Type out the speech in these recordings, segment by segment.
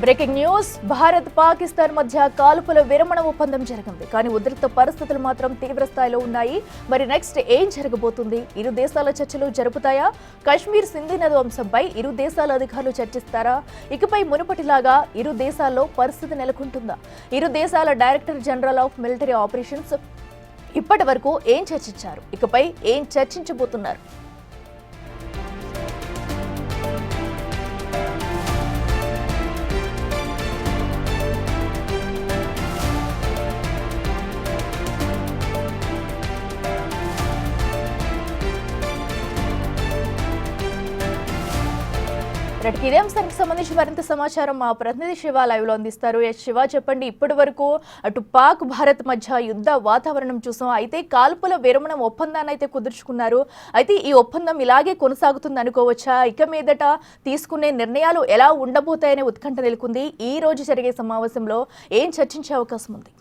Breaking news Bharat Pakistan మధ్య కాల్పుల విరమణ ఒప్పందం జరిగింది కానీ ఉద్రిక్త పరిస్థితులు మాత్రం తీవ్ర స్థాయిలో ఉన్నాయి. మరి నెక్స్ట్ ఏం జరగబోతుంది? ఇరు దేశాల చర్చలు జరుపుతాయా? కశ్మీర్ సింధు నది అంశంపై ఇరు దేశాల అధికారులు చర్చిస్తారా? ఇకపై మునుపటిలాగా ఇరు దేశాల్లో పరిస్థితి నెలకొంటుందా? ఇరు దేశాల director general of military operations ఇప్పటి వరకు ఏం చర్చించారు? ఇకపై ఏం చర్చించబోతున్నారు? ఇదే అంశానికి సంబంధించి మరింత సమాచారం మా ప్రతినిధి శివ లైవ్ లో అందిస్తారు. శివ, చెప్పండి, ఇప్పటి వరకు అటు పాక్ భారత్ మధ్య యుద్ధ వాతావరణం చూసాం. అయితే కాల్పుల విరమణ ఒప్పందాన్ని అయితే కుదుర్చుకున్నారు. అయితే ఈ ఒప్పందం ఇలాగే కొనసాగుతుంది అనుకోవచ్చా? ఇక మీదట తీసుకునే నిర్ణయాలు ఎలా ఉండబోతాయనే ఉత్కంఠ నెలకొంది. ఈ రోజు జరిగే సమావేశంలో ఏం చర్చించే అవకాశం ఉంది?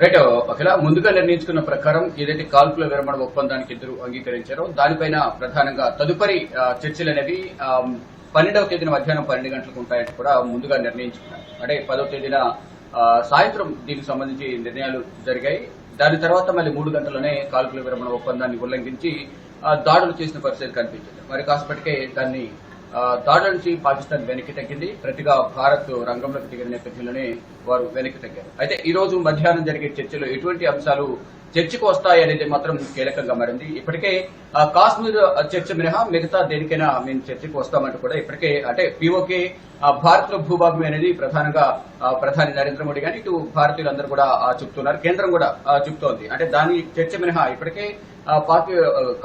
రైట్ అఖిల, ముందుగా నిర్ణయించుకున్న ప్రకారం ఏదైతే కాల్పుల విరమణ ఒప్పందానికి ఇద్దరు అంగీకరించారో దానిపైన ప్రధానంగా తదుపరి చర్చలు అనేవి 12వ తేదీన మధ్యాహ్నం 12 గంటలకు ఉంటాయని కూడా ముందుగా నిర్ణయించుకున్నారు. అంటే 10వ తేదీన సాయంత్రం దీనికి సంబంధించి నిర్ణయాలు జరిగాయి. దాని తర్వాత మళ్ళీ 3 గంటల్లోనే కాల్పుల విరమణ ఒప్పందాన్ని ఉల్లంఘించి దాడులు చేసిన పరిస్థితి కనిపించింది. మరి కాసేపటికే దాన్ని దాడుల నుంచి పాకిస్తాన్ వెనక్కి తగ్గింది. ప్రతిగా భారత్ రంగంలోకి దిగిన నేపథ్యంలోనే వారు వెనక్కి తగ్గారు. అయితే ఈ రోజు మధ్యాహ్నం జరిగే చర్చలో ఎటువంటి అంశాలు చర్చకు వస్తాయి అనేది మాత్రం కీలకంగా మారింది. ఇప్పటికే కాశ్మీర్ చర్చ మినహా మిగతా దేనికైనా మేము చర్చకు వస్తామంటూ కూడా ఇప్పటికే అంటే పీఓకే భారత్ లో భూభాగం అనేది ప్రధానంగా ప్రధాని నరేంద్ర మోడీ గాని ఇటు భారతీయులందరూ కూడా చెప్తున్నారు. కేంద్రం కూడా చెప్తోంది. అంటే దాని చర్చ మినహా ఇప్పటికే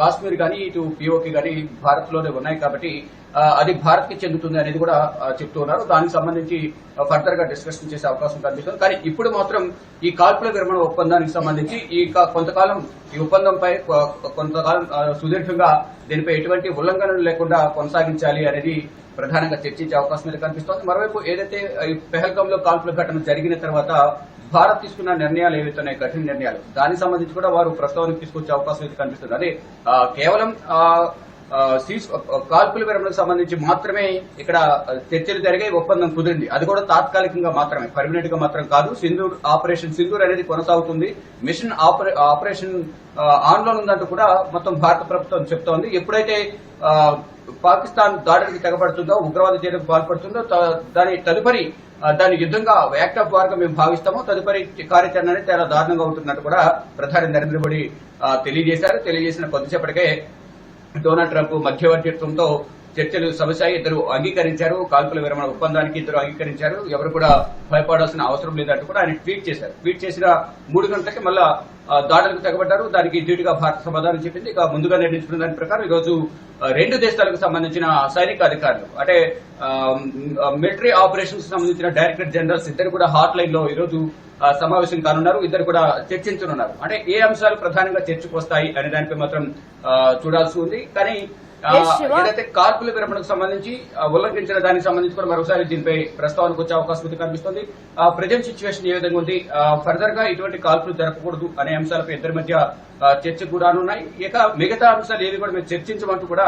కాశ్మీర్ గాని ఇటు పీఓకే గాని భారత్ లోనే ఉన్నాయి కాబట్టి అది భారత్ కి చెందుతుంది అనేది కూడా చెప్తూ ఉన్నారు. దానికి సంబంధించి ఫర్దర్ గా డిస్కషన్ చేసే అవకాశం కనిపిస్తుంది. కానీ ఇప్పుడు మాత్రం ఈ కాల్పుల విరమణ ఒప్పందానికి సంబంధించి కొంతకాలం ఈ ఒప్పందంపై కొంతకాలం సుదీర్ఘంగా దీనిపై ఎటువంటి ఉల్లంఘనలు లేకుండా కొనసాగించాలి అనేది ప్రధానంగా చర్చించే అవకాశం అయితే కనిపిస్తోంది. మరోవైపు ఏదైతే పెహల్గాం లో కాల్పుల ఘటన జరిగిన తర్వాత భారత్ తీసుకున్న నిర్ణయాలు ఏవైతున్నాయి, కఠిన నిర్ణయాలు, దానికి సంబంధించి కూడా వారు ప్రస్తావనకు తీసుకొచ్చే అవకాశం అయితే కనిపిస్తుంది. అదే కేవలం కాల్పుల విరమణకు సంబంధించి మాత్రమే ఇక్కడ చర్చలు జరిగే ఒప్పందం కుదిరింది. అది కూడా తాత్కాలికంగా మాత్రమే, పర్మనెంట్ గా మాత్రం కాదు. ఆపరేషన్ సింధూర్ అనేది కొనసాగుతుంది. మిషన్ ఆపరేషన్ ఆన్ లో ఉందంటూ కూడా మొత్తం భారత ప్రభుత్వం చెప్తోంది. ఎప్పుడైతే పాకిస్తాన్ దాడికి తెగబడుతుందో, ఉగ్రవాద చర్యకు పాల్పడుతుందో తదుపరి దాని యుద్ధంగా యాక్ట్ ఆఫ్ వార్ గా మేము భావిస్తాము. తదుపరి కార్యాచరణ అనేది చాలా దారుణంగా ఉంటున్నట్టు కూడా ప్రధాని నరేంద్ర మోడీ తెలియజేశారు. తెలియజేసిన కొద్దిసేపటికే డొనాల్డ్ ట్రంప్ మధ్యవర్తిత్వంతో చర్చలు సమస్య ఇద్దరు అంగీకరించారు. కాల్పుల విరమణ ఒప్పందానికి ఇద్దరు అంగీకరించారు. ఎవరు కూడా భయపడాల్సిన అవసరం లేదంటూ కూడా ఆయన ట్వీట్ చేశారు. ట్వీట్ చేసిన 3 గంటలకి మళ్ళా దాడులకు తెగబడ్డారు. దానికి ధీటుగా భారత సమాధానం చెప్పింది. ఇక ముందుగా నిర్ణయించుకున్న దాని ప్రకారం ఈరోజు 2 దేశాలకు సంబంధించిన సైనిక అధికారులు అంటే మిలిటరీ ఆపరేషన్స్ సంబంధించిన డైరెక్టర్ జనరల్స్ ఇద్దరు కూడా హాట్ లైన్ లో ఈరోజు సమావేశం కానున్నారు. ఇద్దరు కూడా చర్చించనున్నారు. అంటే ఏ అంశాలు ప్రధానంగా చర్చకు వస్తాయి అనే దానిపై మాత్రం చూడాల్సి ఉంది. కానీ ఏదైతే కాల్పుల విరమణకు సంబంధించి ఉల్లంఘించిన దానికి సంబంధించి కూడా మరోసారి దీనిపై ప్రస్తావనకు వచ్చే అవకాశం అయితే కనిపిస్తుంది. ప్రజెంట్ సిచ్యువేషన్ ఏ విధంగా ఉంది, ఫర్దర్ గా ఇటువంటి కాల్పులు జరపకూడదు అనే అంశాలపై ఇద్దరి మధ్య చర్చ కూడా ఉన్నాయి. ఇక మిగతా అంశాలు ఏవి కూడా మేము చర్చించమంటూ కూడా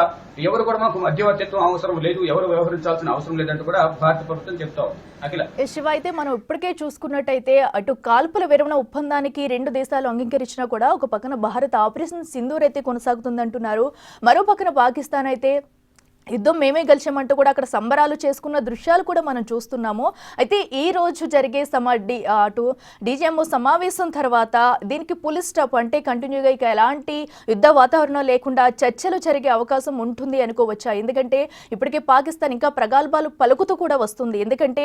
ఎవరు కూడా మాకు మధ్యవర్తిత్వం అవసరం లేదు, ఎవరు వ్యవహరించాల్సిన అవసరం లేదంటూ కూడా భారత ప్రభుత్వం చెప్తా ఉంది. అఖిల, శివ, అయితే మనం ఇప్పటికే చూసుకున్నట్టయితే అటు కాల్పుల విరమణ ఒప్పందానికి 2 దేశాలు అంగీకరించినా కూడా ఒక పక్కన భారత్ ఆపరేషన్ సింధూర్ అయితే కొనసాగుతుందంటున్నారు. మరో పక్కన పాకిస్తాన్ అయితే యుద్ధం మేమే గెలిచామంటూ కూడా అక్కడ సంబరాలు చేసుకున్న దృశ్యాలు కూడా మనం చూస్తున్నాము. అయితే ఈ రోజు జరిగే అటు డీజీఎంఓ సమావేశం తర్వాత దీనికి పులి స్టాప్ అంటే కంటిన్యూగా ఇక ఎలాంటి యుద్ధ వాతావరణం లేకుండా చర్చలు జరిగే అవకాశం ఉంటుంది అనుకోవచ్చా? ఎందుకంటే ఇప్పటికే పాకిస్తాన్ ఇంకా ప్రగల్భాలు పలుకుతూ కూడా వస్తుంది. ఎందుకంటే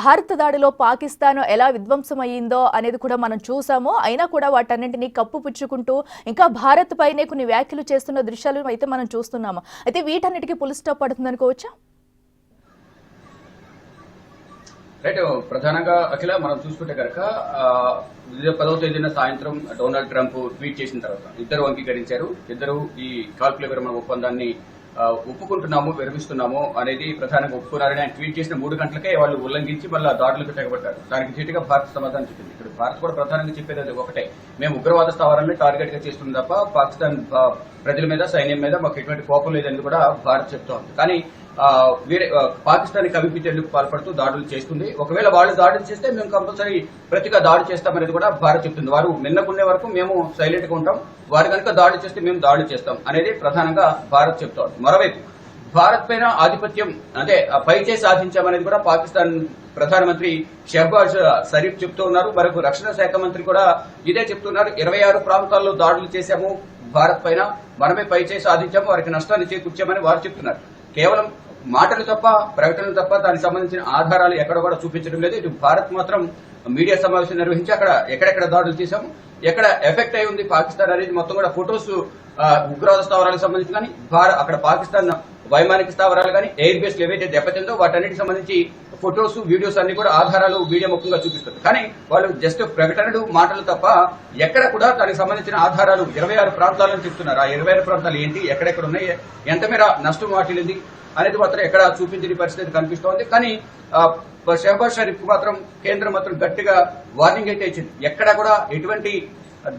భారత దాడిలో పాకిస్తాన్ ఎలా విధ్వంసం అయ్యిందో అనేది కూడా మనం చూసాము. అయినా కూడా వాటన్నింటినీ కప్పుపుచ్చుకుంటూ ఇంకా భారత్ పైనే కొన్ని వ్యాఖ్యలు చేస్తున్న దృశ్యాలు అయితే మనం చూస్తున్నాము. అయితే వీటన్నిటికీ స్టాప్ పడుతుంది అనుకోవచ్చా? రైట్, ప్రధానంగా అఖిల మనం చూసుకుంటే కనుక 10వ తేదీన సాయంత్రం డొనాల్డ్ ట్రంప్ ట్వీట్ చేసిన తర్వాత ఇద్దరు అంగీకరించారు. ఇద్దరు ఈ కాల్పుల విరమణ ఒప్పందాన్ని ఒప్పుకుంటున్నాము, విరమిస్తున్నాము అనేది ప్రధానంగా ఒప్పుకున్నారని ఆయన ట్వీట్ చేసిన 3 గంటలకే వాళ్ళు ఉల్లంఘించి మళ్ళీ దాడులకు తెగబడ్డారు. దానికి ధీటుగా భారత్ సమాధానం చెప్పింది. ఇక్కడ భారత్ కూడా ప్రధానంగా చెప్పేది అది ఒకటే, మేము ఉగ్రవాద స్థావరాలను టార్గెట్ గా చేస్తుంది తప్ప పాకిస్తాన్ ప్రజల మీద, సైన్యం మీద మాకు ఎటువంటి కోపం లేదని కూడా భారత్ చెప్తోంది. కానీ వేరే పాకిస్తాన్ కవిపించేందుకు పాల్పడుతూ దాడులు చేస్తుంది. ఒకవేళ వాళ్ళు దాడులు చేస్తే మేము కంపల్సరీ ప్రతిగా దాడి చేస్తామనేది కూడా భారత్ చెప్తుంది. వారు నిన్నకునే వరకు మేము సైలెంట్ గా ఉంటాం, వారు కనుక దాడి చేస్తే మేము దాడి చేస్తాం అనేది ప్రధానంగా భారత్ చెప్తోంది. మరోవైపు భారత్ పైన ఆధిపత్యం అంటే పైచే సాధించామనేది కూడా పాకిస్తాన్ ప్రధానమంత్రి షహబాజ్ షరీఫ్ చెప్తూ ఉన్నారు. మరొక రక్షణ శాఖ మంత్రి కూడా ఇదే చెప్తున్నారు. 26 ప్రాంతాల్లో దాడులు చేశాము భారత్ పైన, మనమే పైచే సాధించాము, వారికి నష్టాన్ని చేకూర్చామని వారు చెప్తున్నారు. కేవలం మాటలు తప్ప, ప్రకటనలు తప్ప దానికి సంబంధించిన ఆధారాలు ఎక్కడ కూడా చూపించడం లేదు. ఇటు భారత్ మాత్రం మీడియా సమావేశం నిర్వహించి అక్కడ ఎక్కడెక్కడ దాడులు చేశాము, ఎక్కడ ఎఫెక్ట్ అయి ఉంది పాకిస్తాన్ అనేది మొత్తం కూడా ఫొటోస్ ఉగ్రవాద స్థావరాలకు సంబంధించి కానీ, అక్కడ పాకిస్తాన్ వైమానిక స్థావరాలు కానీ, ఎయిర్ బేస్లు ఏవైతే దెబ్బతిందో వాటన్నిటికి సంబంధించి ఫొటోస్, వీడియోస్ అన్ని కూడా ఆధారాలు మీడియా ముఖ్యంగా చూపిస్తుంది. కానీ వాళ్ళు జస్ట్ ప్రకటనలు, మాటలు తప్ప ఎక్కడ కూడా దానికి సంబంధించిన ఆధారాలు 26 ప్రాంతాలను చెప్తున్నారు. ఆ 26 ప్రాంతాలు ఏంటి, ఎక్కడెక్కడ ఉన్నాయి, ఎంత మేర నష్టం వాటిల్లింది అనేది మాత్రం ఎక్కడ చూపించని పరిస్థితి కనిపిస్తోంది. కానీ షహబాజ్ షరీఫ్ మాత్రం కేంద్రం మాత్రం గట్టిగా వార్నింగ్ అయితే ఇచ్చింది. ఎక్కడా కూడా ఎటువంటి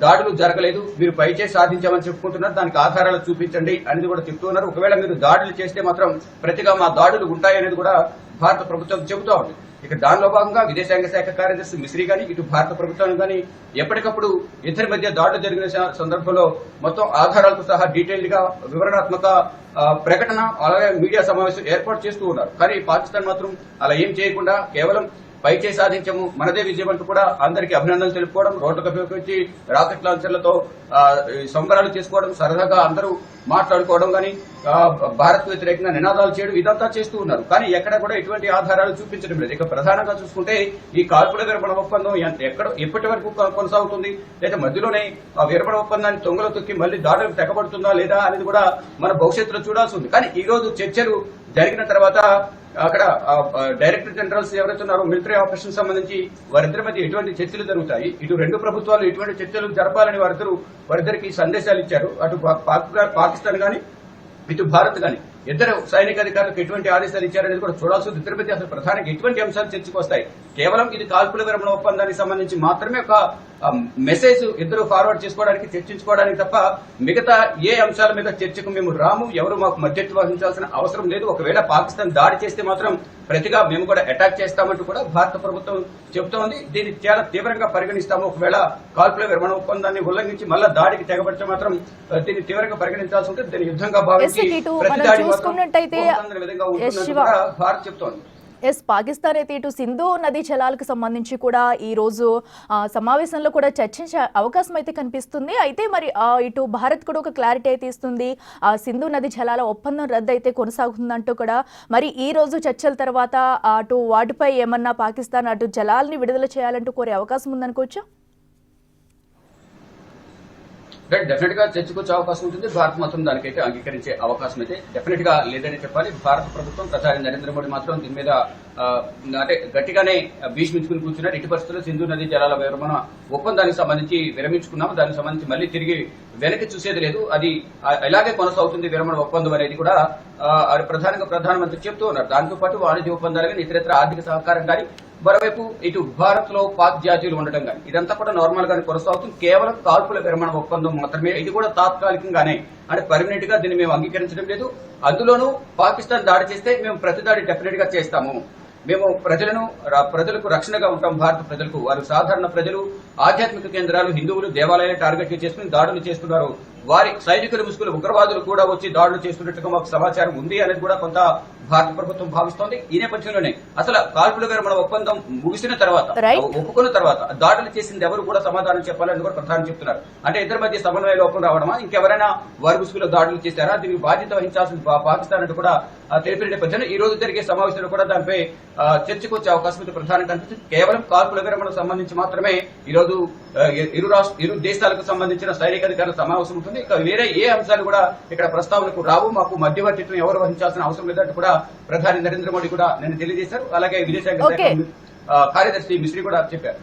దాడులు జరగలేదు, మీరు పైచే సాధించామని చెప్పుకుంటున్నారు, దానికి ఆధారాలు చూపించండి అనేది కూడా చెప్తున్నారు. ఒకవేళ మీరు దాడులు చేస్తే మాత్రం ప్రతిగా మా దాడులు ఉంటాయనేది కూడా భారత ప్రభుత్వం చెబుతూ ఉంది. ఇక దానిలో భాగంగా విదేశాంగ శాఖ కార్యదర్శి మిశ్రీ గాని, ఇటు భారత ప్రభుత్వం గాని ఎప్పటికప్పుడు ఇద్దరి మధ్య దాడులు జరిగిన సందర్భంలో మొత్తం ఆధారాలతో సహా డీటెయిల్డ్ గా వివరణాత్మక ప్రకటన, అలాగే మీడియా సమావేశం ఏర్పాటు చేస్తూ ఉన్నారు. కానీ పాకిస్తాన్ మాత్రం అలా ఏం చేయకుండా కేవలం పైచే సాధించము, మనదే విజయం అంటూ కూడా అందరికీ అభినందనలు తెలుపుకోవడం, రోడ్లకు వచ్చి రాకెట్ లాంచర్లతో సంబరాలు చేసుకోవడం, సరదాగా అందరూ మాట్లాడుకోవడం కానీ, భారత్ వ్యతిరేకంగా నినాదాలు చేయడం, ఇదంతా చేస్తూ ఉన్నారు. కానీ ఎక్కడ కూడా ఎటువంటి ఆధారాలు చూపించడం లేదు. ఇక ప్రధానంగా చూసుకుంటే ఈ కాల్పుల విరమణ ఒప్పందం ఎప్పటి వరకు కొనసాగుతుంది, లేదా మధ్యలోనే ఆ విరమణ ఒప్పందాన్ని తొంగలో తొక్కి మళ్లీ దాడులకు తెగబడుతుందా లేదా అనేది కూడా మన భవిష్యత్తులో చూడాల్సి ఉంది. కానీ ఈ రోజు చర్చలు జరిగిన తర్వాత అక్కడ డైరెక్టర్ జనరల్స్ ఎవరైతే ఉన్నారో మిలిటరీ ఆపరేషన్ సంబంధించి వారిద్దరి మధ్య ఎటువంటి చర్చలు జరుగుతాయి, ఇటు రెండు ప్రభుత్వాలు ఎటువంటి చర్చలు జరపాలని వారిద్దరికి సందేశాలు ఇచ్చారు. అటు పాకిస్తాన్ గాని, ఇటు భారత్ గాని ఇద్దరు సైనిక అధికారులకు ఎటువంటి ఆదేశాలు ఇచ్చారనేది కూడా చూడాల్సి ఉంది. ఇద్దరి మధ్య అసలు ప్రధానంగా ఎటువంటి అంశాలు చర్చకు వస్తాయి. కేవలం ఇది కాల్పుల విరమణ ఒప్పందానికి సంబంధించి మాత్రమే ఒక మెసేజ్ ఇద్దరు ఫార్వర్డ్ చేసుకోవడానికి, చర్చించుకోవడానికి తప్ప మిగతా ఏ అంశాల మీద చర్చకు మేము రాము, ఎవరు మాకు మధ్యత్వం వహించాల్సిన అవసరం లేదు. ఒకవేళ పాకిస్తాన్ దాడి చేస్తే మాత్రం ప్రతిగా మేము కూడా అటాక్ చేస్తామంటూ కూడా భారత ప్రభుత్వం చెబుతోంది. దీన్ని చాలా తీవ్రంగా పరిగణిస్తాము. ఒకవేళ కాల్పుల విరమణ ఒప్పందాన్ని ఉల్లంఘించి మళ్ళా దాడికి తెగబడితే మాత్రం దీన్ని తీవ్రంగా పరిగణించాల్సి ఉంటుంది. దీన్ని యుద్ధంగా భావించి ప్రతి దాడి విధంగా ఉంటుందని కూడా భారత్ చెబుతోంది. పాకిస్తాన్ అయితే ఇటు సింధు నదీ జలాలకు సంబంధించి కూడా ఈ రోజు సమావేశంలో కూడా చర్చించే అవకాశం అయితే కనిపిస్తుంది. అయితే మరి ఇటు భారత్ కూడా ఒక క్లారిటీ అయితే ఇస్తుంది, సింధు నదీ జలాల ఒప్పందం రద్దు అయితే కొనసాగుతుందంటూ కూడా. మరి ఈ రోజు చర్చల తర్వాత అటు వాటిపై ఏమన్నా పాకిస్తాన్ అటు జలాల్ని విడుదల చేయాలంటూ కోరే అవకాశం ఉందనుకోవచ్చా? డెఫినెట్ గా చర్చకొచ్చే అవకాశం ఉంటుంది. భారత్ మాత్రం దానికైతే అంగీకరించే అవకాశం అయితే డెఫినెట్ గా లేదని చెప్పాలి. భారత ప్రభుత్వం, ప్రధాని నరేంద్ర మోడీ మాత్రం దీని మీద అంటే గట్టిగానే భీష్మించుకుని కూర్చున్నారు. ఇటు పరిస్థితుల్లో సింధు నదీ జలాల విరమణ ఒప్పందానికి సంబంధించి విరమించుకున్నాము, దానికి సంబంధించి మళ్లీ తిరిగి వెనక్కి చూసేది లేదు, అది ఎలాగే కొనసాగుతుంది విరమణ ఒప్పందం అనేది కూడా ప్రధానంగా ప్రధానమంత్రి చెప్తూ ఉన్నారు. దాంతో పాటు వాణిజ్య ఒప్పందాలు కానీ, ఇతరత్ర ఆర్థిక సహకారం కానీ, మరోవైపు ఇటు భారత్ లో పాక్ జాతీయులు ఉండడం కానీ ఇదంతా కూడా నార్మల్ గానే కొనసాగుతుంది. కేవలం కాల్పుల విరమణ ఒప్పందం మాత్రమే, ఇది కూడా తాత్కాలికంగానే, అంటే పర్మనెంట్ గా దీన్ని మేము అంగీకరించడం లేదు. అందులోనూ పాకిస్తాన్ దాడి చేస్తే మేము ప్రతి దాడి డెఫినెట్ గా చేస్తాము, మేము ప్రజలకు రక్షణగా ఉంటాం. భారత ప్రజలకు, వారు సాధారణ ప్రజలు, ఆధ్యాత్మిక కేంద్రాలు, హిందువులు, దేవాలయాలు టార్గెట్ చేసుకుని దాడులు చేస్తున్నారు. వారి సైనికులు, ముసుగులు, ఉగ్రవాదులు కూడా వచ్చి దాడులు చేస్తున్నట్టుగా మాకు సమాచారం ఉంది అనేది కూడా కొంత భారత ప్రభుత్వం భావిస్తోంది. ఈ నేపథ్యంలోనే అసలు కాల్పుల విరమణ ఒప్పందం ముగిసిన తర్వాత, ఒప్పుకున్న తర్వాత దాడులు చేసింది ఎవరు కూడా సమాధానం చెప్పాలని కూడా ప్రధాని చెప్తున్నారు. అంటే ఇద్దరి మధ్య సమన్వయ లోపం రావడమా, ఇంకెవరైనా వారి ముసుగులో దాడులు చేశారా, దీనికి బాధ్యత వహించాల్సింది పాకిస్తాన్ అంటూ కూడా తెలిపిన నేపథ్యంలో ఈ రోజు జరిగే సమావేశంలో కూడా దానిపై చర్చకు వచ్చే అవకాశం అయితే ప్రధానంగా కనిపిస్తుంది. కేవలం కాల్పుల విరమణకు సంబంధించి మాత్రమే ఈ రోజు ఇరు దేశాలకు సంబంధించిన సైనికాధికారుల సమావేశం ఉంటుంది. ఇక వేరే ఏ అంశాలు కూడా ఇక్కడ ప్రస్తావనకు రావు, మాకు మధ్యవర్తిత్వం ఎవరు వహించాల్సిన అవసరం లేదంటూ కూడా ప్రధాని నరేంద్ర మోడీ కూడా నేను తెలియజేశారు. అలాగే విదేశాంగ శాఖ కార్యదర్శి మిశ్రీ కూడా చెప్పారు.